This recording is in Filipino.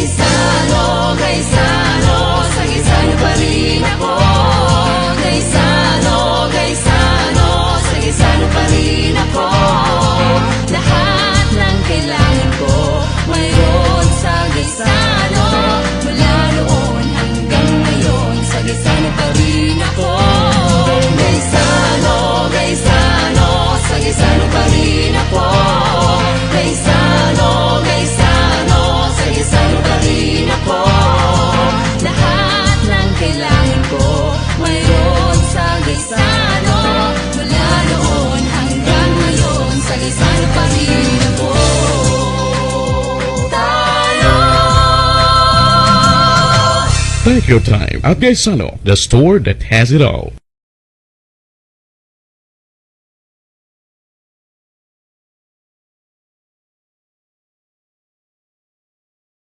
Gaisano, Gaisano, sagisano pa rin ako. Gaisano, Gaisano, sagisano pa rin ako. Lahat ng kailangan ko mayroon sa Gaisano. Mula noon hanggang ngayon, sa Gaisano pa rin ako. Gaisano, Gaisano, sa Gaisano pa rin ako. Gaisano, Gaisano, sa Gaisano pa rin ako. Lahat ng kailangan ko mayroon sa Gaisano. Mula noon hanggang ngayon, sa Gaisano pa rin ako. Take your time at Gaisano, the store that has it all.